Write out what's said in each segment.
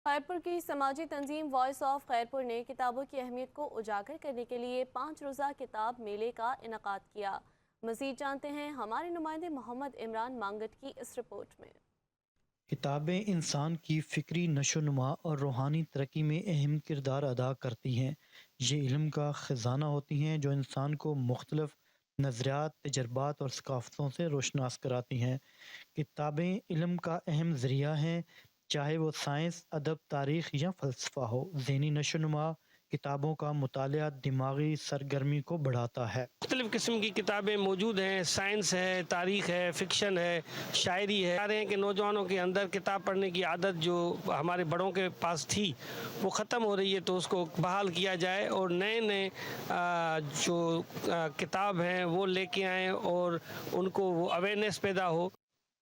خیرپور کی سماجی تنظیم وائس آف خیرپور نے کتابوں کی اہمیت کو اجاگر کرنے کے لیے 5 روزہ کتاب میلے کا انعقاد کیا۔ مزید جانتے ہیں ہمارے نمائندے محمد عمران مانگٹ کی اس رپورٹ میں۔ کتابیں انسان کی فکری نشو و نما اور روحانی ترقی میں اہم کردار ادا کرتی ہیں۔ یہ علم کا خزانہ ہوتی ہیں جو انسان کو مختلف نظریات، تجربات اور ثقافتوں سے روشناس کراتی ہیں۔ کتابیں علم کا اہم ذریعہ ہیں، چاہے وہ سائنس، ادب، تاریخ یا فلسفہ ہو۔ ذہنی نشو و نما کتابوں کا مطالعہ دماغی سرگرمی کو بڑھاتا ہے۔ مختلف قسم کی کتابیں موجود ہیں، سائنس ہے، تاریخ ہے، فکشن ہے، شاعری ہے۔ چاہ رہے ہیں کہ نوجوانوں کے اندر کتاب پڑھنے کی عادت جو ہمارے بڑوں کے پاس تھی وہ ختم ہو رہی ہے، تو اس کو بحال کیا جائے اور نئے نئے جو کتاب ہیں وہ لے کے آئیں اور ان کو وہ اویئرنیس پیدا ہو۔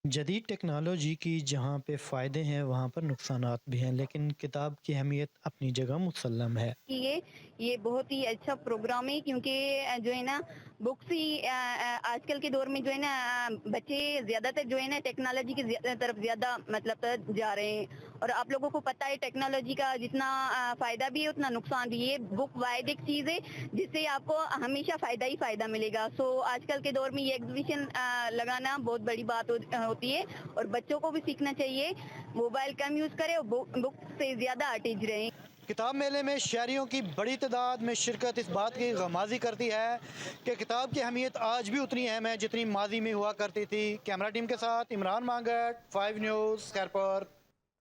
جدید ٹیکنالوجی کی جہاں پہ فائدے ہیں وہاں پر نقصانات بھی ہیں، لیکن کتاب کی اہمیت اپنی جگہ مسلم ہے۔ یہ بہت ہی اچھا پروگرام ہے، کیونکہ جو ہے نا بکس ہی آج کل کے دور میں جو ہے نا بچے زیادہ تر جو ہے نا ٹیکنالوجی کی طرف زیادہ مطلب جا رہے ہیں، اور آپ لوگوں کو پتہ ہے ٹیکنالوجی کا جتنا فائدہ بھی ہے اتنا نقصان بھی ہے۔ بک واحد ایک چیز ہے جس سے آپ کو ہمیشہ فائدہ ہی فائدہ ملے گا۔ سو آج کل کے دور میں یہ ایگزیبیشن لگانا بہت بڑی بات ہوتی ہے، اور بچوں کو بھی سیکھنا چاہیے موبائل کم یوز کرے اور بک سے زیادہ اٹیچ رہیں۔ کتاب میلے میں شہریوں کی بڑی تعداد میں شرکت اس بات کی غمازی کرتی ہے کہ کتاب کی اہمیت آج بھی اتنی اہم ہے جتنی ماضی میں ہوا کرتی تھی۔ کیمرہ ٹیم کے ساتھ عمران مانگٹ، 5 نیوز، خیرپور۔